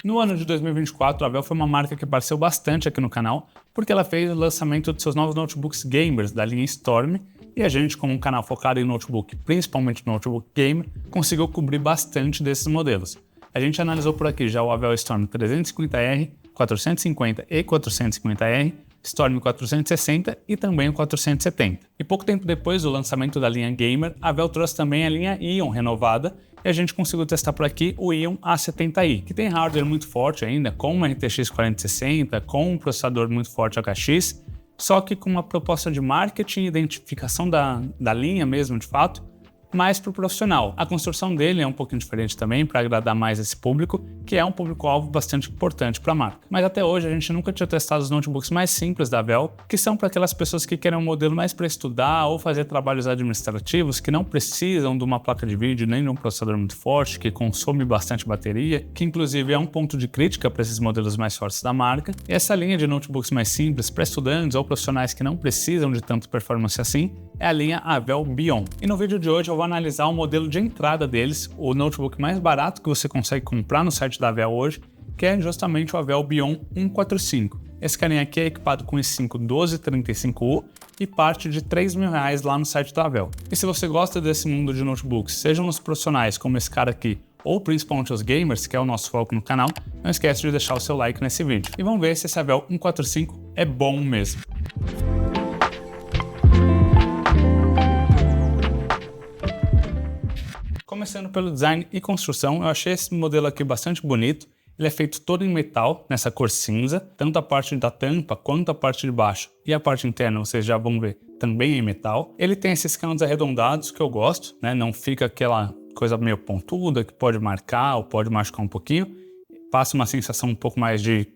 No ano de 2024, a Avel foi uma marca que apareceu bastante aqui no canal, porque ela fez o lançamento de seus novos notebooks gamers da linha Storm, e a gente, como um canal focado em notebook, principalmente notebook gamer, conseguiu cobrir bastante desses modelos. A gente analisou por aqui já o Avel Storm 350R, 450 e 450R, Storm 460 e também o 470. E pouco tempo depois do lançamento da linha Gamer, a Avel trouxe também a linha Ion renovada, e a gente conseguiu testar por aqui o Ion A70i, que tem hardware muito forte ainda, com uma RTX 4060, com um processador muito forte HX, só que com uma proposta de marketing e identificação da linha mesmo, de fato, mais para o profissional. A construção dele é um pouquinho diferente também, para agradar mais esse público, que é um público-alvo bastante importante para a marca. Mas até hoje a gente nunca tinha testado os notebooks mais simples da Avel, que são para aquelas pessoas que querem um modelo mais para estudar ou fazer trabalhos administrativos, que não precisam de uma placa de vídeo nem de um processador muito forte, que consome bastante bateria, que inclusive é um ponto de crítica para esses modelos mais fortes da marca. E essa linha de notebooks mais simples para estudantes ou profissionais que não precisam de tanto performance assim, é a linha Avel Bion. E no vídeo de hoje eu vou analisar o modelo de entrada deles, o notebook mais barato que você consegue comprar no site da Avel hoje, que é justamente o Avel Bion 145. Esse carinha aqui é equipado com i5 1235U e parte de R$3.000 lá no site da Avel. E se você gosta desse mundo de notebooks, sejam os profissionais como esse cara aqui, ou principalmente os gamers, que é o nosso foco no canal, não esquece de deixar o seu like nesse vídeo. E vamos ver se esse Avel 145 é bom mesmo. Começando pelo design e construção, eu achei esse modelo aqui bastante bonito. Ele é feito todo em metal, nessa cor cinza, tanto a parte da tampa quanto a parte de baixo e a parte interna, vocês já vão ver, também em metal. Ele tem esses cantos arredondados que eu gosto, né? Não fica aquela coisa meio pontuda que pode marcar ou pode machucar um pouquinho. Passa uma sensação um pouco mais de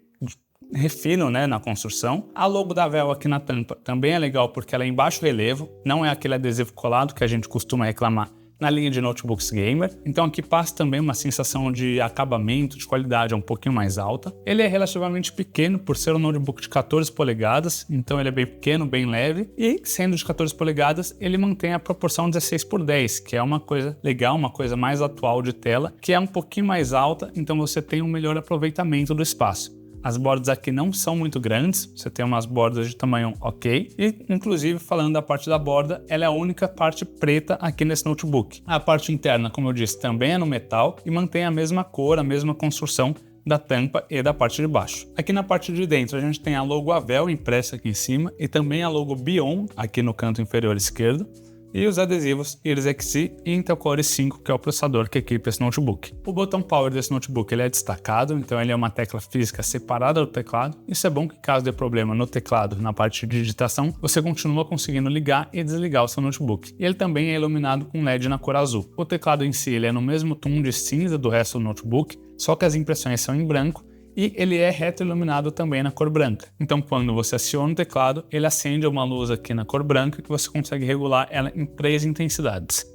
refino, né, na construção. A logo da Avel aqui na tampa também é legal porque ela é em baixo relevo, não é aquele adesivo colado que a gente costuma reclamar na linha de notebooks gamer, então aqui passa também uma sensação de acabamento, de qualidade um pouquinho mais alta. Ele é relativamente pequeno por ser um notebook de 14 polegadas, então ele é bem pequeno, bem leve, e sendo de 14 polegadas, ele mantém a proporção 16:10, que é uma coisa legal, uma coisa mais atual de tela, que é um pouquinho mais alta, então você tem um melhor aproveitamento do espaço. As bordas aqui não são muito grandes, você tem umas bordas de tamanho ok, e inclusive falando da parte da borda, ela é a única parte preta aqui nesse notebook. A parte interna, como eu disse, também é no metal e mantém a mesma cor, a mesma construção da tampa e da parte de baixo. Aqui na parte de dentro a gente tem a logo Avel impressa aqui em cima e também a logo Bion aqui no canto inferior esquerdo. E os adesivos Iris Xe e Intel Core i5, que é o processador que equipa esse notebook. O botão Power desse notebook ele é destacado, então ele é uma tecla física separada do teclado. Isso é bom que caso dê problema no teclado, na parte de digitação, você continua conseguindo ligar e desligar o seu notebook. E ele também é iluminado com LED na cor azul. O teclado em si ele é no mesmo tom de cinza do resto do notebook, só que as impressões são em branco, e ele é retroiluminado também na cor branca. Então quando você aciona o teclado, ele acende uma luz aqui na cor branca que você consegue regular ela em 3 intensidades.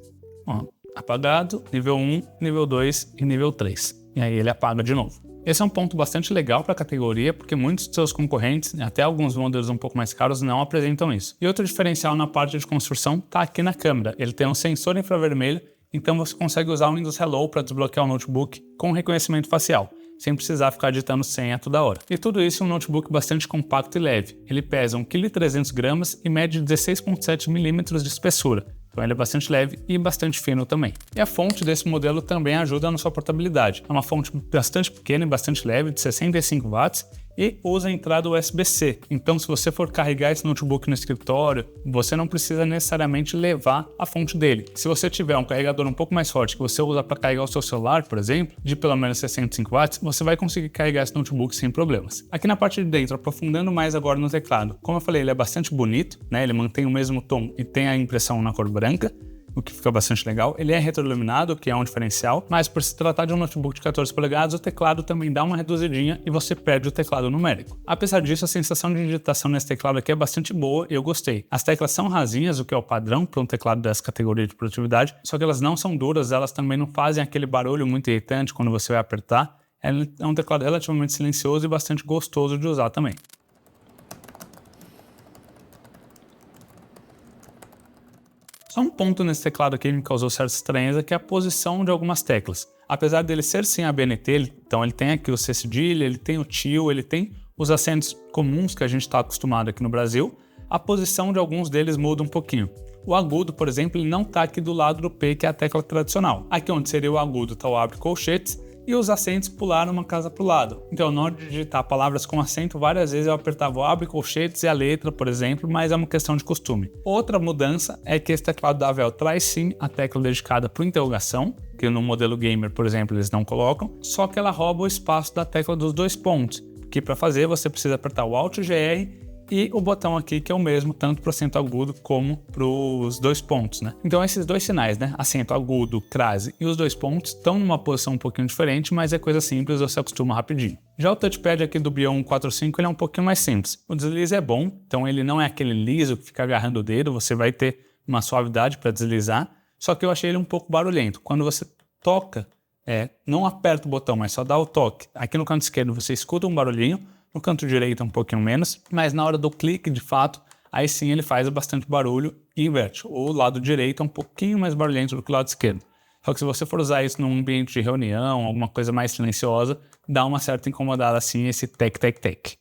Ó, apagado, nível 1, nível 2 e nível 3. E aí ele apaga de novo. Esse é um ponto bastante legal para a categoria, porque muitos de seus concorrentes, até alguns modelos um pouco mais caros, não apresentam isso. E outro diferencial na parte de construção está aqui na câmera. Ele tem um sensor infravermelho, então você consegue usar o Windows Hello para desbloquear o notebook com reconhecimento facial, sem precisar ficar digitando senha toda hora. E tudo isso em um notebook bastante compacto e leve. Ele pesa 1,3 kg e mede 16,7 mm de espessura. Então ele é bastante leve e bastante fino também. E a fonte desse modelo também ajuda na sua portabilidade. É uma fonte bastante pequena e bastante leve, de 65 watts, e usa a entrada USB-C. Então se você for carregar esse notebook no escritório, você não precisa necessariamente levar a fonte dele. Se você tiver um carregador um pouco mais forte que você usa para carregar o seu celular, por exemplo, de pelo menos 65 watts, você vai conseguir carregar esse notebook sem problemas. Aqui na parte de dentro, aprofundando mais agora no teclado, como eu falei, ele é bastante bonito, né? Ele mantém o mesmo tom e tem a impressão na cor branca, o que fica bastante legal. Ele é retroiluminado, o que é um diferencial, mas por se tratar de um notebook de 14 polegadas, o teclado também dá uma reduzidinha e você perde o teclado numérico. Apesar disso, a sensação de digitação nesse teclado aqui é bastante boa e eu gostei. As teclas são rasinhas, o que é o padrão para um teclado dessa categoria de produtividade, só que elas não são duras, elas também não fazem aquele barulho muito irritante quando você vai apertar. É um teclado relativamente silencioso e bastante gostoso de usar também. Só um ponto nesse teclado aqui me causou certa estranheza, que é a posição de algumas teclas. apesar dele ser sem ABNT, então ele tem aqui o C cedilha, ele tem o tio, ele tem os acentos comuns que a gente está acostumado aqui no Brasil, a posição de alguns deles muda um pouquinho. O agudo, por exemplo, ele não está aqui do lado do P, que é a tecla tradicional. Aqui onde seria o agudo está o abre colchetes, e os acentos pularam uma casa para o lado. Então, na hora de digitar palavras com acento, várias vezes eu apertava o abre colchetes e a letra, por exemplo, mas é uma questão de costume. Outra mudança é que esse teclado da Avel traz sim a tecla dedicada para interrogação, que no modelo gamer, por exemplo, eles não colocam, só que ela rouba o espaço da tecla dos 2 pontos, que para fazer você precisa apertar o Alt GR e o botão aqui que é o mesmo tanto para o acento agudo como para os 2 pontos, né? Então esses dois sinais, né? Acento agudo, crase e os 2 pontos estão numa posição um pouquinho diferente, mas é coisa simples, você acostuma rapidinho. Já o touchpad aqui do Bion 145 ele é um pouquinho mais simples. O deslize é bom, então ele não é aquele liso que fica agarrando o dedo, você vai ter uma suavidade para deslizar, só que eu achei ele um pouco barulhento. Quando você toca, não aperta o botão, mas só dá o toque. Aqui no canto esquerdo você escuta um barulhinho, no canto direito um pouquinho menos, mas na hora do clique, de fato, aí sim ele faz bastante barulho e inverte. O lado direito é um pouquinho mais barulhento do que o lado esquerdo. Só que se você for usar isso num ambiente de reunião, alguma coisa mais silenciosa, dá uma certa incomodada assim esse tec, tec, tec.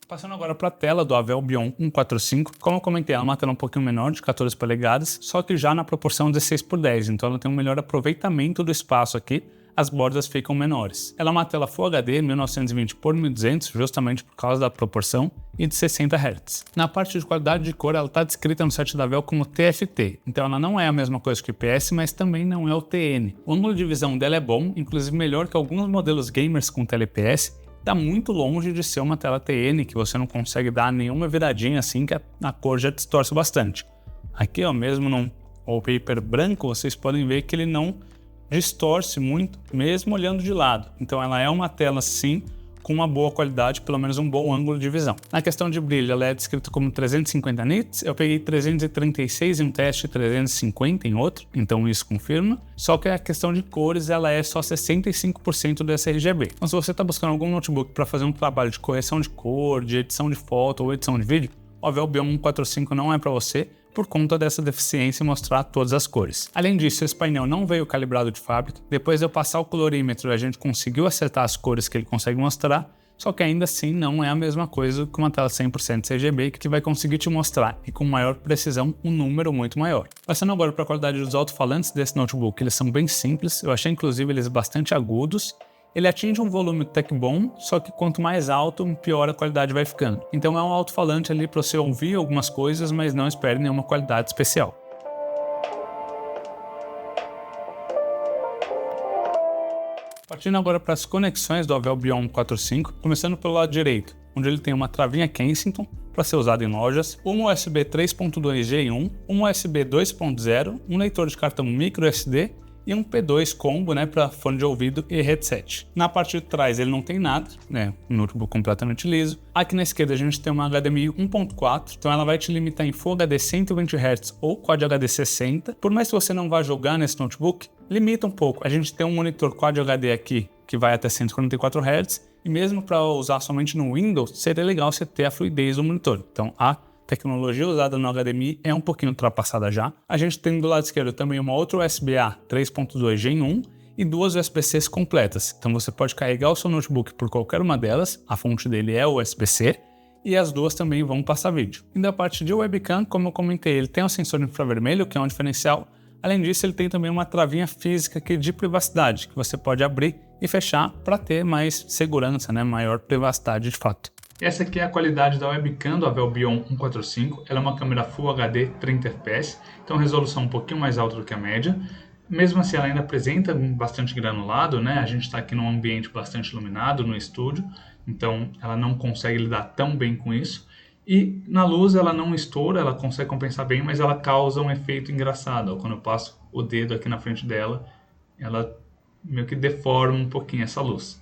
Passando agora para a tela do Avel Bion 145, como eu comentei, ela é uma tela um pouquinho menor, de 14 polegadas, só que já na proporção 16:10, então ela tem um melhor aproveitamento do espaço aqui, as bordas ficam menores. Ela é uma tela Full HD 1920 por 1200, justamente por causa da proporção, e de 60 Hz. Na parte de qualidade de cor, ela está descrita no site da Avel como TFT, então ela não é a mesma coisa que o IPS, mas também não é o TN. O ângulo de visão dela é bom, inclusive melhor que alguns modelos gamers com tela IPS, está muito longe de ser uma tela TN, que você não consegue dar nenhuma viradinha assim, que a cor já distorce bastante. Aqui, ó, mesmo num wallpaper branco, vocês podem ver que ele não distorce muito, mesmo olhando de lado. Então ela é uma tela, sim, com uma boa qualidade, pelo menos um bom ângulo de visão. Na questão de brilho, ela é descrita como 350 nits, eu peguei 336 em um teste e 350 em outro, então isso confirma. Só que a questão de cores, ela é só 65% do sRGB. Então se você está buscando algum notebook para fazer um trabalho de correção de cor, de edição de foto ou edição de vídeo, o Avel Bion 145 não é para você, por conta dessa deficiência em mostrar todas as cores. Além disso, esse painel não veio calibrado de fábrica, depois de eu passar o colorímetro a gente conseguiu acertar as cores que ele consegue mostrar, só que ainda assim não é a mesma coisa que uma tela 100% CGB que vai conseguir te mostrar, e com maior precisão, um número muito maior. Passando agora para a qualidade dos alto-falantes desse notebook, eles são bem simples, eu achei inclusive eles bastante agudos. Ele atinge um volume até bom, só que quanto mais alto, pior a qualidade vai ficando. Então é um alto-falante ali para você ouvir algumas coisas, mas não espere nenhuma qualidade especial. Partindo agora para as conexões do Avel Bion 145, começando pelo lado direito, onde ele tem uma travinha Kensington para ser usado em lojas, uma USB 3.2G em um USB 2.0, um leitor de cartão microSD e um P2 combo, né, para fone de ouvido e headset. Na parte de trás ele não tem nada, né, um notebook completamente liso. Aqui na esquerda a gente tem uma HDMI 1.4, então ela vai te limitar em Full HD 120 Hz ou Quad HD 60. Por mais que você não vá jogar nesse notebook, limita um pouco. A gente tem um monitor Quad HD aqui que vai até 144 Hz e mesmo para usar somente no Windows, seria legal você ter a fluidez do monitor. Então a tecnologia usada no HDMI é um pouquinho ultrapassada já. A gente tem do lado esquerdo também uma outra USB-A 3.2G em 1 e duas USB-Cs completas. Então você pode carregar o seu notebook por qualquer uma delas, a fonte dele é USB-C, e as duas também vão passar vídeo. E da parte de webcam, como eu comentei, ele tem um sensor infravermelho, que é um diferencial. Além disso, ele tem também uma travinha física aqui de privacidade, que você pode abrir e fechar para ter mais segurança, né? Maior privacidade de fato. Essa aqui é a qualidade da webcam do Avel Bion 145, ela é uma câmera Full HD 30 fps, então resolução um pouquinho mais alta do que a média. Mesmo assim ela ainda apresenta bastante granulado, né? A gente está aqui num ambiente bastante iluminado no estúdio, então ela não consegue lidar tão bem com isso. E na luz ela não estoura, ela consegue compensar bem, mas ela causa um efeito engraçado. Quando eu passo o dedo aqui na frente dela, ela meio que deforma um pouquinho essa luz.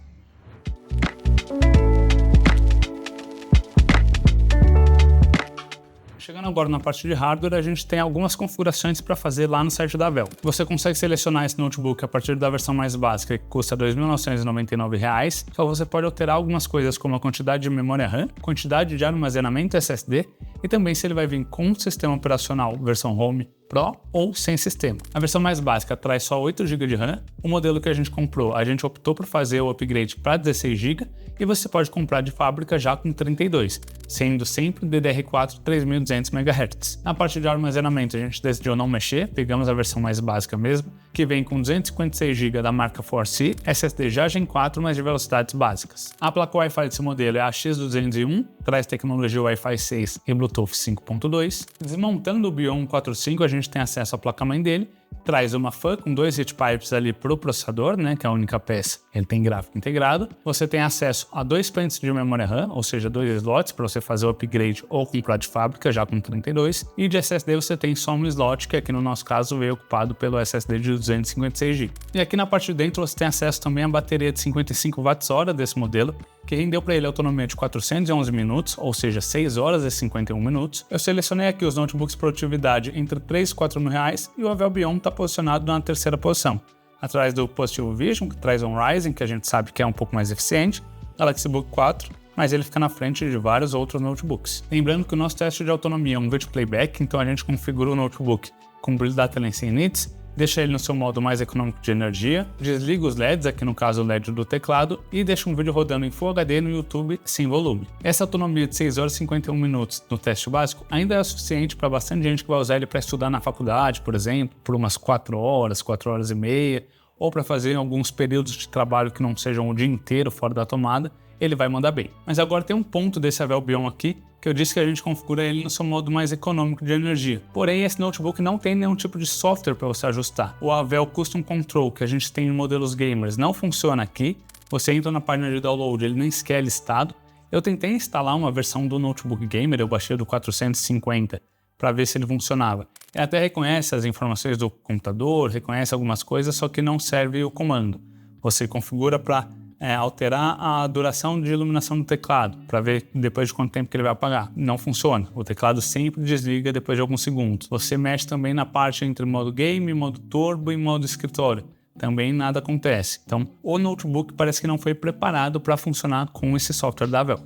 Chegando agora na parte de hardware, a gente tem algumas configurações para fazer lá no site da Dell. Você consegue selecionar esse notebook a partir da versão mais básica, que custa R$ 2.999, só você pode alterar algumas coisas como a quantidade de memória RAM, quantidade de armazenamento SSD e também se ele vai vir com o sistema operacional versão Home Pro ou sem sistema. A versão mais básica traz só 8 GB de RAM. O modelo que a gente comprou, a gente optou por fazer o upgrade para 16 GB e você pode comprar de fábrica já com 32, sendo sempre DDR4 3200 MHz. Na parte de armazenamento, a gente decidiu não mexer, pegamos a versão mais básica mesmo, que vem com 256 GB da marca ForceC, SSD já Gen 4, mas de velocidades básicas. A placa Wi-Fi desse modelo é a X201, traz tecnologia Wi-Fi 6 e Bluetooth 5.2. Desmontando o Bion 145, a gente tem acesso à placa-mãe dele, traz uma fan com 2 heat pipes ali para o processador, que é a única peça, ele tem gráfico integrado. Você tem acesso a 2 pentes de memória RAM, ou seja, 2 slots para você fazer o upgrade ou comprar de fábrica já com 32. E de SSD você tem só um slot, que aqui no nosso caso veio ocupado pelo SSD de 256 GB. E aqui na parte de dentro você tem acesso também à bateria de 55 Wh desse modelo, que rendeu para ele autonomia de 411 minutos, ou seja, 6 horas e 51 minutos. Eu selecionei aqui os notebooks de produtividade entre 3 e 4 mil reais e o Avel Bion está posicionado na terceira posição, atrás do Positivo Vision, que traz um Ryzen, que a gente sabe que é um pouco mais eficiente, Galaxy Book 4, mas ele fica na frente de vários outros notebooks. Lembrando que o nosso teste de autonomia é um vídeo playback, então a gente configura o notebook com Brilho Data Latency in Nits, deixa ele no seu modo mais econômico de energia, desliga os LEDs, aqui no caso o LED do teclado, e deixa um vídeo rodando em Full HD no YouTube sem volume. Essa autonomia de 6 horas e 51 minutos no teste básico ainda é suficiente para bastante gente que vai usar ele para estudar na faculdade, por exemplo, por umas 4 horas e meia, ou para fazer alguns períodos de trabalho que não sejam o dia inteiro fora da tomada, ele vai mandar bem. Mas agora tem um ponto desse Avel Bion aqui, que eu disse que a gente configura ele no seu modo mais econômico de energia. Porém, esse notebook não tem nenhum tipo de software para você ajustar. O Avel Custom Control, que a gente tem em modelos gamers, não funciona aqui. Você entra na página de download, ele nem sequer é listado. Eu tentei instalar uma versão do notebook gamer, eu baixei do 450 para ver se ele funcionava. Ele até reconhece as informações do computador, reconhece algumas coisas, só que não serve o comando. Você configura para alterar a duração de iluminação do teclado, para ver depois de quanto tempo que ele vai apagar. Não funciona. O teclado sempre desliga depois de alguns segundos. Você mexe também na parte entre modo game, modo turbo e modo escritório. Também nada acontece. Então, o notebook parece que não foi preparado para funcionar com esse software da Dell.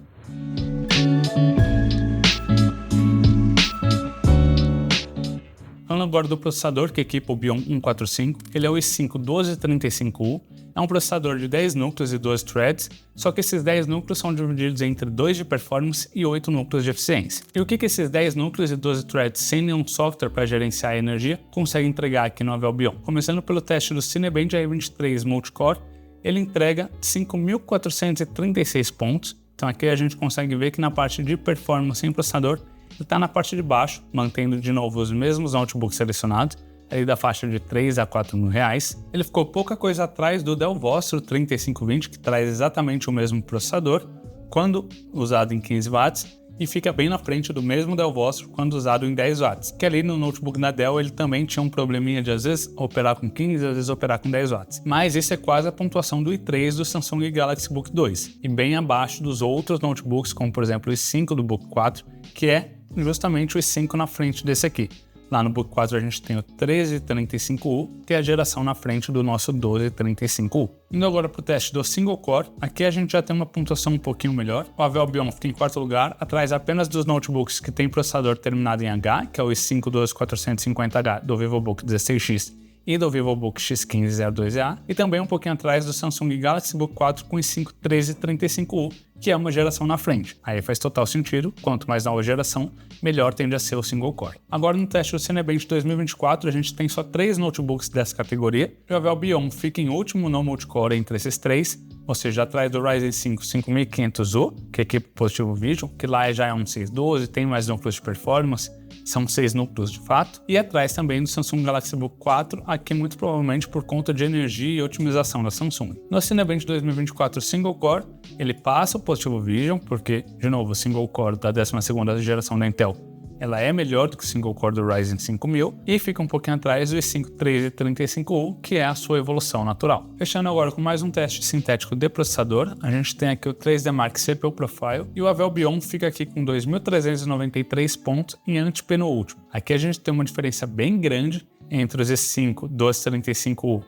Falando agora do processador que equipa o Bion 145, ele é o i5-1235U, é um processador de 10 núcleos e 12 threads, só que esses 10 núcleos são divididos entre 2 de performance e 8 núcleos de eficiência. E o que esses 10 núcleos e 12 threads sem nenhum software para gerenciar a energia conseguem entregar aqui no Avel Bion? Começando pelo teste do Cinebench i23 Multicore, ele entrega 5.436 pontos, então aqui a gente consegue ver que na parte de performance em processador, ele está na parte de baixo, mantendo de novo os mesmos notebooks selecionados, ali da faixa de 3 a 4 mil reais. Ele ficou pouca coisa atrás do Dell Vostro 3520, que traz exatamente o mesmo processador, quando usado em 15 watts, e fica bem na frente do mesmo Dell Vostro quando usado em 10 watts, que ali no notebook da Dell ele também tinha um probleminha de às vezes operar com 15, às vezes operar com 10 watts. Mas isso é quase a pontuação do i3 do Samsung Galaxy Book 2, e bem abaixo dos outros notebooks, como por exemplo o i5 do Book 4, que é justamente o i5 na frente desse aqui. Lá no Book 4 a gente tem o 1335U, que é a geração na frente do nosso 1235U. Indo agora para o teste do Single Core, aqui a gente já tem uma pontuação um pouquinho melhor. O Avel Bion fica em quarto lugar, atrás apenas dos notebooks que tem processador terminado em H, que é o i5-12450H do VivoBook 16X e do VivoBook X1502A, e também um pouquinho atrás do Samsung Galaxy Book 4 com i5-1335U, que é uma geração na frente. Aí faz total sentido, quanto mais nova geração, melhor tende a ser o single core. Agora no teste do Cinebench 2024, a gente tem só 3 notebooks dessa categoria, e o Avel Bion fica em último no multicore entre esses 3, ou seja, atrás do Ryzen 5 5500U, que equipa o Positivo Vision, que lá já é um 612, tem mais núcleos de performance, são 6 núcleos de fato, e atrás também do Samsung Galaxy Book 4, aqui muito provavelmente por conta de energia e otimização da Samsung. No Cinebench 2024 Single Core, ele passa o Positivo Vision, porque, de novo, o Single Core da 12ª geração da Intel ela é melhor do que o single core do Ryzen 5000 e fica um pouquinho atrás do i5 13335U, que é a sua evolução natural. Fechando agora com mais um teste sintético de processador, a gente tem aqui o 3D Mark CPU Profile e o Avel Bion fica aqui com 2.393 pontos em antepenúltimo. Aqui a gente tem uma diferença bem grande entre os i5 1235U,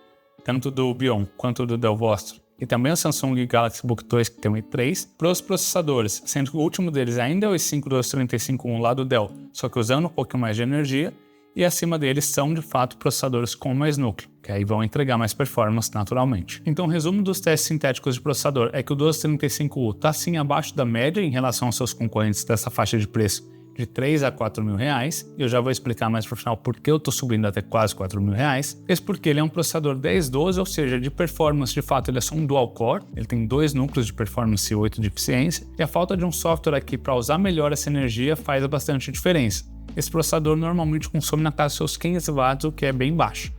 tanto do Bion quanto do Dell Vostro, e também o Samsung Galaxy Book 2, que tem um i3, para os processadores, sendo que o último deles ainda é o i5 1235U lá do Dell, só que usando um pouquinho mais de energia, e acima deles são de fato processadores com mais núcleo, que aí vão entregar mais performance naturalmente. Então o resumo dos testes sintéticos de processador é que o 1235U está sim abaixo da média em relação aos seus concorrentes dessa faixa de preço de 3 a 4 mil reais, e eu já vou explicar mais pro final porque eu tô subindo até quase 4 mil reais. Isso porque ele é um processador 1012, ou seja, de performance de fato ele é só um dual core, ele tem 2 núcleos de performance e 8 de eficiência, e a falta de um software aqui para usar melhor essa energia faz bastante diferença. Esse processador normalmente consome na casa dos seus 15 watts, o que é bem baixo.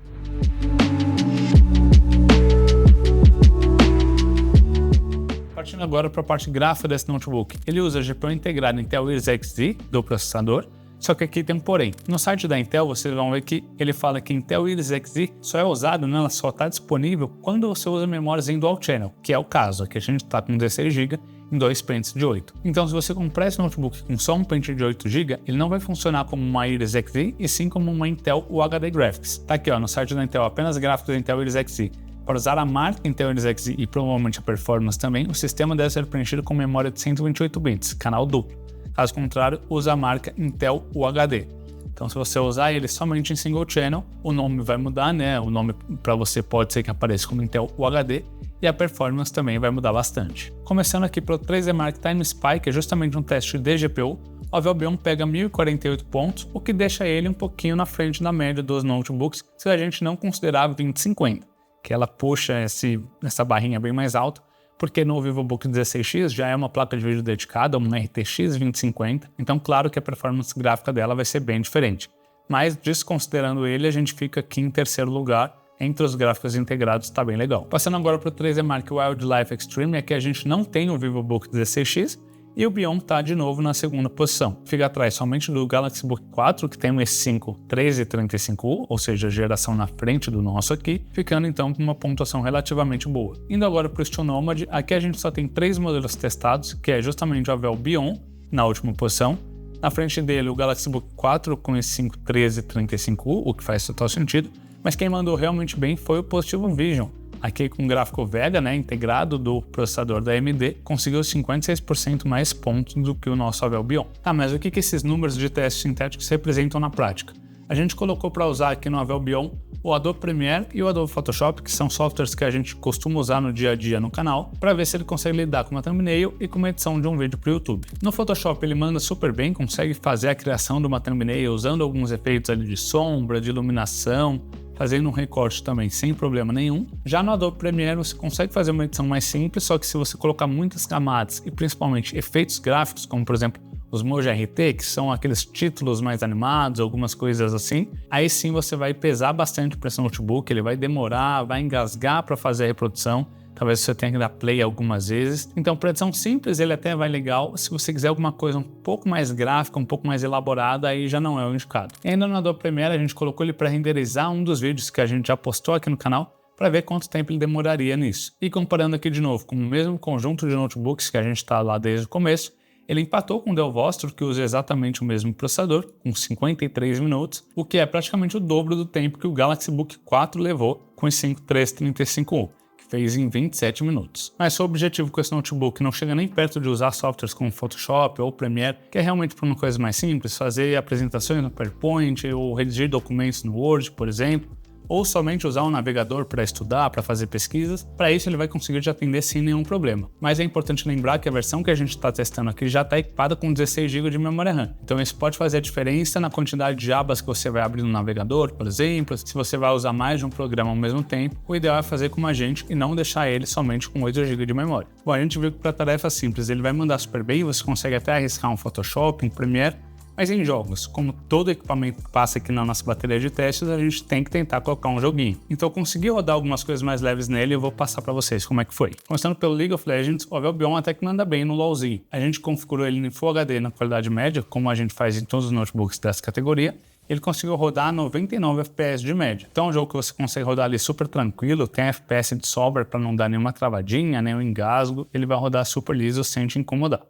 Partindo agora para a parte gráfica desse notebook, ele usa GPU integrado Intel Iris Xe do processador, só que aqui tem um porém. No site da Intel vocês vão ver que ele fala que Intel Iris Xe só é usado, ela só está disponível quando você usa memórias em Dual Channel, que é o caso. Aqui a gente está com 16 GB em 2 pentes de 8. Então se você comprar esse notebook com só um pente de 8 GB, ele não vai funcionar como uma Iris Xe, e sim como uma Intel UHD Graphics. Tá aqui no site da Intel, apenas gráficos da Intel Iris Xe. Para usar a marca Intel Iris Xe e provavelmente a performance também, o sistema deve ser preenchido com memória de 128 bits, canal duplo. Caso contrário, use a marca Intel UHD. Então se você usar ele somente em single channel, o nome vai mudar, O nome para você pode ser que apareça como Intel UHD e a performance também vai mudar bastante. Começando aqui pelo 3D Mark Time Spy, que é justamente um teste de GPU, o Avel Bion pega 1.048 pontos, o que deixa ele um pouquinho na frente da média dos notebooks se a gente não considerar 2050. Que ela puxa essa barrinha bem mais alta, porque no VivoBook 16X já é uma placa de vídeo dedicada, uma RTX 2050, então claro que a performance gráfica dela vai ser bem diferente. Mas desconsiderando ele, a gente fica aqui em terceiro lugar, entre os gráficos integrados, tá bem legal. Passando agora para o 3D Mark Wildlife Extreme, aqui a gente não tem o VivoBook 16X, e o Bion está de novo na segunda posição. Fica atrás somente do Galaxy Book 4, que tem um S5 1335U, ou seja, geração na frente do nosso aqui, ficando então com uma pontuação relativamente boa. Indo agora para o Steel Nomad, aqui a gente só tem 3 modelos testados, que é justamente o Avel Bion, na última posição. Na frente dele o Galaxy Book 4 com S5 1335U, o que faz total sentido, mas quem mandou realmente bem foi o Positivo Vision. Aqui com o gráfico Vega, integrado do processador da AMD, conseguiu 56% mais pontos do que o nosso Avel Bion. Mas o que esses números de testes sintéticos representam na prática? A gente colocou para usar aqui no Avel Bion o Adobe Premiere e o Adobe Photoshop, que são softwares que a gente costuma usar no dia a dia no canal, para ver se ele consegue lidar com uma thumbnail e com uma edição de um vídeo para o YouTube. No Photoshop ele manda super bem, consegue fazer a criação de uma thumbnail usando alguns efeitos ali de sombra, de iluminação, fazendo um recorte também sem problema nenhum. Já no Adobe Premiere você consegue fazer uma edição mais simples, só que se você colocar muitas camadas e principalmente efeitos gráficos, como por exemplo os Moji RT, que são aqueles títulos mais animados, algumas coisas assim, aí sim você vai pesar bastante para esse notebook, ele vai demorar, vai engasgar para fazer a reprodução, talvez você tenha que dar play algumas vezes. Então, para edição simples, ele até vai legal. Se você quiser alguma coisa um pouco mais gráfica, um pouco mais elaborada, aí já não é o indicado. E ainda no Adobe Premiere, a gente colocou ele para renderizar um dos vídeos que a gente já postou aqui no canal, para ver quanto tempo ele demoraria nisso. E comparando aqui de novo com o mesmo conjunto de notebooks que a gente está lá desde o começo, ele empatou com o Dell Vostro, que usa exatamente o mesmo processador, com 53 minutos, o que é praticamente o dobro do tempo que o Galaxy Book 4 levou com o i5 1335U. Fez em 27 minutos. Mas seu objetivo com esse notebook não chega nem perto de usar softwares como Photoshop ou Premiere, que é realmente para uma coisa mais simples, fazer apresentações no PowerPoint ou redigir documentos no Word, por exemplo, ou somente usar um navegador para estudar, para fazer pesquisas. Para isso ele vai conseguir te atender sem nenhum problema. Mas é importante lembrar que a versão que a gente está testando aqui já está equipada com 16 GB de memória RAM. Então isso pode fazer a diferença na quantidade de abas que você vai abrir no navegador, por exemplo. Se você vai usar mais de um programa ao mesmo tempo, o ideal é fazer como a gente e não deixar ele somente com 8 GB de memória. Bom, a gente viu que para tarefas simples ele vai mandar super bem, você consegue até arriscar um Photoshop, um Premiere, Mas em jogos, como todo equipamento que passa aqui na nossa bateria de testes, a gente tem que tentar colocar um joguinho. Então eu consegui rodar algumas coisas mais leves nele e eu vou passar para vocês como é que foi. Começando pelo League of Legends, o Avelbion até que anda bem no LoLzinho. A gente configurou ele em Full HD na qualidade média, como a gente faz em todos os notebooks dessa categoria. Ele conseguiu rodar 99 FPS de média. Então é um jogo que você consegue rodar ali super tranquilo, tem FPS de sobra para não dar nenhuma travadinha, nenhum engasgo. Ele vai rodar super liso sem te incomodar.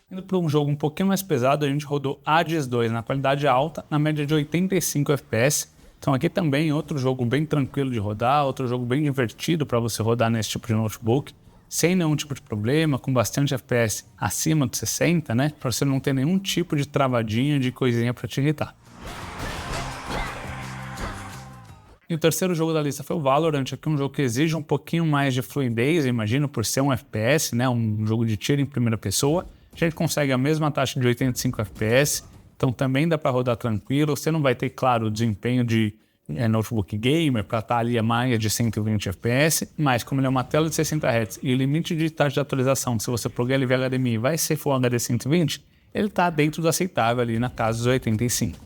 Indo para um jogo um pouquinho mais pesado, a gente rodou Hades 2 na qualidade alta, na média de 85 FPS. Então aqui também outro jogo bem tranquilo de rodar, outro jogo bem divertido para você rodar nesse tipo de notebook, sem nenhum tipo de problema, com bastante FPS acima de 60, né? Para você não ter nenhum tipo de travadinha, de coisinha para te irritar. E o terceiro jogo da lista foi o Valorant, aqui um jogo que exige um pouquinho mais de fluidez, imagino, por ser um FPS, né? Um jogo de tiro em primeira pessoa. A gente consegue a mesma taxa de 85 FPS, então também dá para rodar tranquilo. Você não vai ter, claro, o desempenho de notebook gamer para estar ali a mais de 120 FPS, mas como ele é uma tela de 60 Hz e o limite de taxa de atualização, se você plugar ele via HDMI vai ser Full HD 120, ele está dentro do aceitável ali na casa dos 85.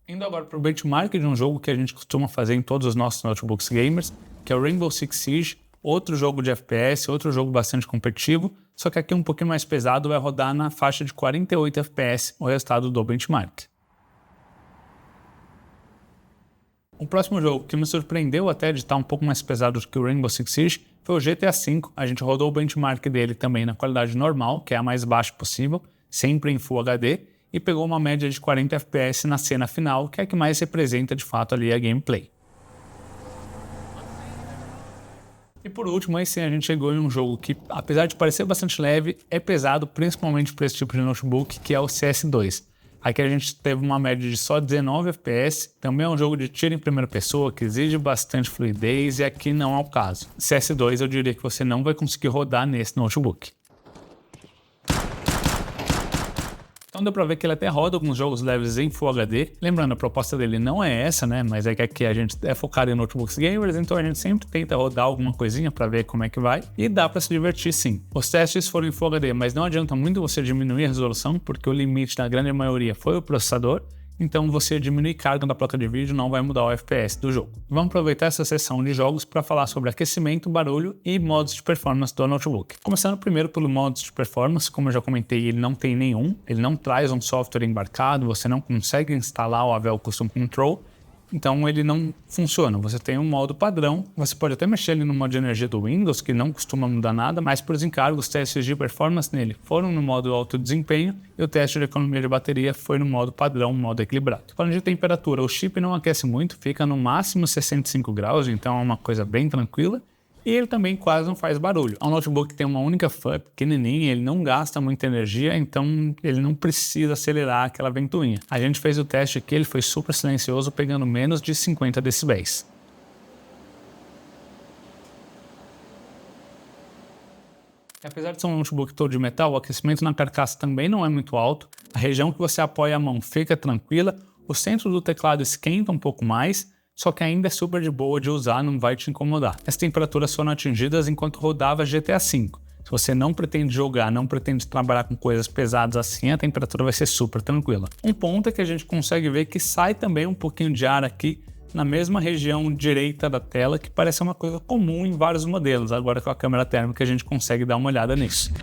Indo agora para o benchmark de um jogo que a gente costuma fazer em todos os nossos notebooks gamers, que é o Rainbow Six Siege. Outro jogo de FPS, outro jogo bastante competitivo, só que aqui um pouquinho mais pesado, vai rodar na faixa de 48 FPS, o resultado do benchmark. O próximo jogo que me surpreendeu até de estar um pouco mais pesado do que o Rainbow Six Siege foi o GTA V. A gente rodou o benchmark dele também na qualidade normal, que é a mais baixa possível, sempre em Full HD, e pegou uma média de 40 FPS na cena final, que é a que mais representa de fato ali a gameplay. E por último, aí sim, a gente chegou em um jogo que, apesar de parecer bastante leve, é pesado, principalmente para esse tipo de notebook, que é o CS2. Aqui a gente teve uma média de só 19 FPS, também é um jogo de tiro em primeira pessoa, que exige bastante fluidez, e aqui não é o caso. CS2 eu diria que você não vai conseguir rodar nesse notebook. Então deu pra ver que ele até roda alguns jogos leves em Full HD. Lembrando, a proposta dele não é essa, né? Mas é que aqui a gente é focado em notebooks gamers, então a gente sempre tenta rodar alguma coisinha pra ver como é que vai. E dá pra se divertir sim. Os testes foram em Full HD, mas não adianta muito você diminuir a resolução, porque o limite da grande maioria foi o processador. Então você diminuir carga da placa de vídeo não vai mudar o FPS do jogo. Vamos aproveitar essa sessão de jogos para falar sobre aquecimento, barulho e modos de performance do notebook. Começando primeiro pelo modos de performance, como eu já comentei, ele não tem nenhum, ele não traz um software embarcado, você não consegue instalar o Avel Custom Control, então ele não funciona. Você tem um modo padrão, você pode até mexer ali no modo de energia do Windows, que não costuma mudar nada, mas por desencargo os testes de performance nele foram no modo alto desempenho e o teste de economia de bateria foi no modo padrão, modo equilibrado. Falando de temperatura, o chip não aquece muito, fica no máximo 65 graus, então é uma coisa bem tranquila. E ele também quase não faz barulho. É um notebook que tem uma única fan pequenininha, ele não gasta muita energia, então ele não precisa acelerar aquela ventoinha. A gente fez o teste aqui, ele foi super silencioso, pegando menos de 50 decibéis. Apesar de ser um notebook todo de metal, o aquecimento na carcaça também não é muito alto. A região que você apoia a mão fica tranquila, o centro do teclado esquenta um pouco mais, só que ainda é super de boa de usar, não vai te incomodar. As temperaturas foram atingidas enquanto rodava GTA V. Se você não pretende jogar, não pretende trabalhar com coisas pesadas assim, a temperatura vai ser super tranquila. Um ponto é que a gente consegue ver que sai também um pouquinho de ar aqui na mesma região direita da tela, que parece uma coisa comum em vários modelos. Agora com a câmera térmica a gente consegue dar uma olhada nisso.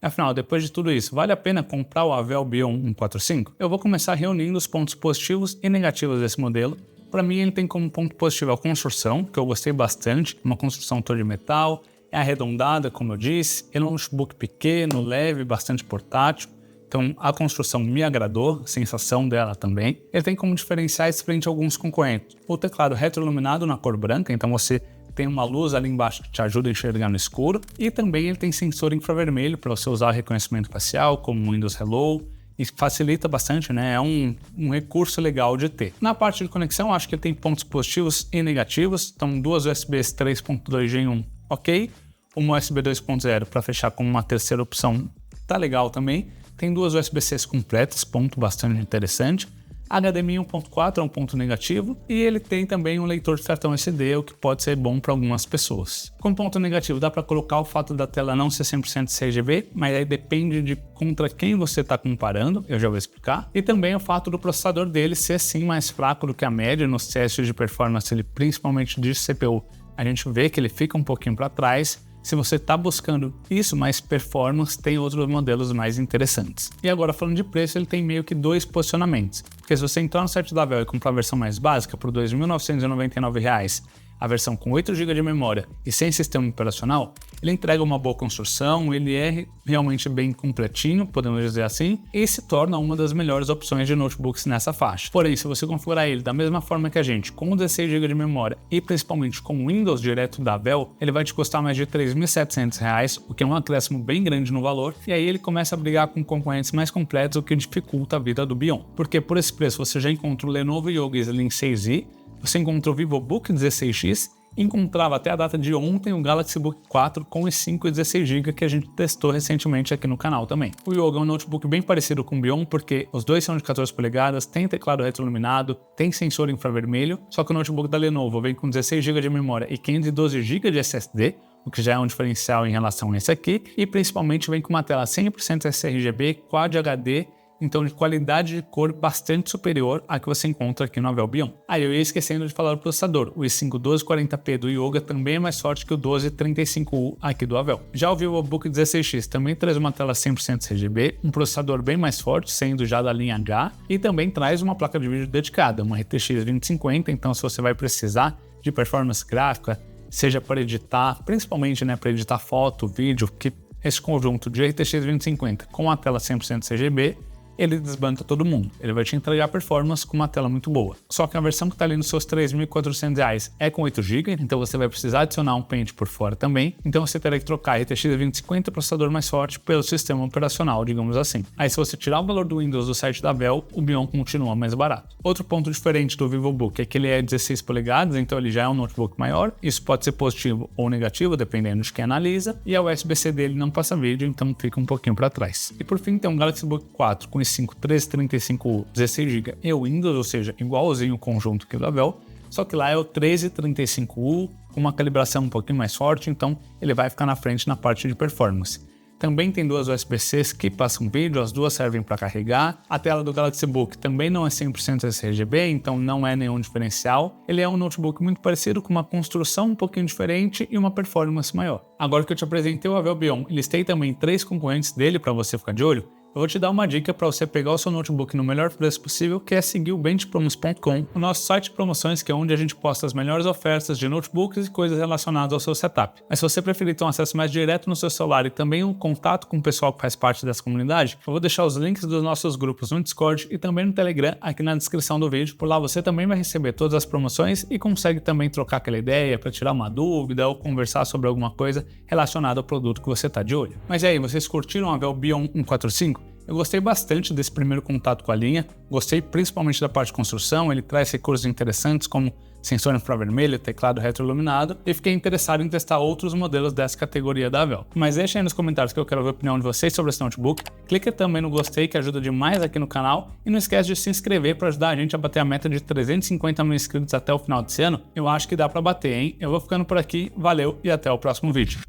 Afinal, depois de tudo isso, vale a pena comprar o Avelbion 145? Eu vou começar reunindo os pontos positivos e negativos desse modelo. Para mim, ele tem como ponto positivo a construção, que eu gostei bastante, uma construção toda de metal, é arredondada, como eu disse, ele é um notebook pequeno, leve, bastante portátil, então a construção me agradou, a sensação dela também. Ele tem como diferenciais frente a alguns concorrentes. O teclado retroiluminado na cor branca, então você tem uma luz ali embaixo que te ajuda a enxergar no escuro, e também ele tem sensor infravermelho para você usar reconhecimento facial, como o Windows Hello, e facilita bastante, né? É um recurso legal de ter. Na parte de conexão, acho que ele tem pontos positivos e negativos, então duas USBs 3.2 em 1, ok, uma USB 2.0 para fechar como uma terceira opção, tá legal também. Tem duas USB-Cs completas, ponto bastante interessante. HDMI 1.4 é um ponto negativo e ele tem também um leitor de cartão SD, o que pode ser bom para algumas pessoas. Como ponto negativo, dá para colocar o fato da tela não ser 100% CGB, mas aí depende de contra quem você está comparando, eu já vou explicar. E também o fato do processador dele ser sim mais fraco do que a média nos testes de performance, principalmente de CPU. A gente vê que ele fica um pouquinho para trás. Se você está buscando isso, mais performance, tem outros modelos mais interessantes. E agora, falando de preço, ele tem meio que dois posicionamentos. Porque se você entrar no site da Valve e comprar a versão mais básica por R$ 2.999, a versão com 8 GB de memória e sem sistema operacional, ele entrega uma boa construção, ele é realmente bem completinho, podemos dizer assim, e se torna uma das melhores opções de notebooks nessa faixa. Porém, se você configurar ele da mesma forma que a gente, com 16 GB de memória e principalmente com Windows direto da Valve, ele vai te custar mais de R$ 3.700, o que é um acréscimo bem grande no valor, e aí ele começa a brigar com concorrentes mais completos, o que dificulta a vida do Bion. Porque por esse preço você já encontra o Lenovo Yoga Slim 6i, você encontrou o VivoBook 16X e encontrava até a data de ontem o Galaxy Book 4 com os 5 e 16 GB que a gente testou recentemente aqui no canal também. O Yoga é um notebook bem parecido com o Bion porque os dois são de 14 polegadas, tem teclado retroiluminado, tem sensor infravermelho, só que o notebook da Lenovo vem com 16 GB de memória e 512 GB de SSD, o que já é um diferencial em relação a esse aqui, e principalmente vem com uma tela 100% sRGB, Quad HD, então de qualidade de cor bastante superior à que você encontra aqui no Avel Bion. Aí eu ia esquecendo de falar do processador, o i5 1240p do Yoga também é mais forte que o 1235U aqui do Avel. Já o VivoBook 16X também traz uma tela 100% RGB, um processador bem mais forte, sendo já da linha H, e também traz uma placa de vídeo dedicada, uma RTX 2050, então se você vai precisar de performance gráfica, seja para editar, principalmente para editar foto, vídeo, que esse conjunto de RTX 2050 com a tela 100% RGB, ele desbanca todo mundo. Ele vai te entregar performance com uma tela muito boa. Só que a versão que está ali nos seus R$ 3.400 é com 8 GB, então você vai precisar adicionar um pente por fora também. Então você terá que trocar a RTX 2050, processador mais forte, pelo sistema operacional, digamos assim. Aí se você tirar o valor do Windows do site da Valve, o Bion continua mais barato. Outro ponto diferente do VivoBook é que ele é 16 polegadas, então ele já é um notebook maior. Isso pode ser positivo ou negativo, dependendo de quem analisa. E a USB-C dele não passa vídeo, então fica um pouquinho para trás. E por fim tem um Galaxy Book 4 com 5 1335U 16 GB e o Windows, ou seja, igualzinho o conjunto que o da Valve, só que lá é o 1335U com uma calibração um pouquinho mais forte, então ele vai ficar na frente na parte de performance. Também tem duas USB-Cs que passam vídeo, as duas servem para carregar. A tela do Galaxy Book também não é 100% sRGB, então não é nenhum diferencial. Ele é um notebook muito parecido, com uma construção um pouquinho diferente e uma performance maior. Agora que eu te apresentei o Avel Bion e listei também 3 concorrentes dele para você ficar de olho, eu vou te dar uma dica para você pegar o seu notebook no melhor preço possível, que é seguir o benchpromos.com, o nosso site de promoções, que é onde a gente posta as melhores ofertas de notebooks e coisas relacionadas ao seu setup. Mas se você preferir ter um acesso mais direto no seu celular e também um contato com o pessoal que faz parte dessa comunidade, eu vou deixar os links dos nossos grupos no Discord e também no Telegram aqui na descrição do vídeo. Por lá você também vai receber todas as promoções e consegue também trocar aquela ideia para tirar uma dúvida ou conversar sobre alguma coisa relacionada ao produto que você está de olho. Mas e aí, vocês curtiram a Avel Bion 145? Eu gostei bastante desse primeiro contato com a linha, gostei principalmente da parte de construção, ele traz recursos interessantes como sensor infravermelho, teclado retroiluminado, e fiquei interessado em testar outros modelos dessa categoria da Valve. Mas deixa aí nos comentários que eu quero ver a opinião de vocês sobre esse notebook, clica também no gostei que ajuda demais aqui no canal, e não esquece de se inscrever para ajudar a gente a bater a meta de 350 mil inscritos até o final desse ano. Eu acho que dá para bater, hein? Eu vou ficando por aqui, valeu e até o próximo vídeo.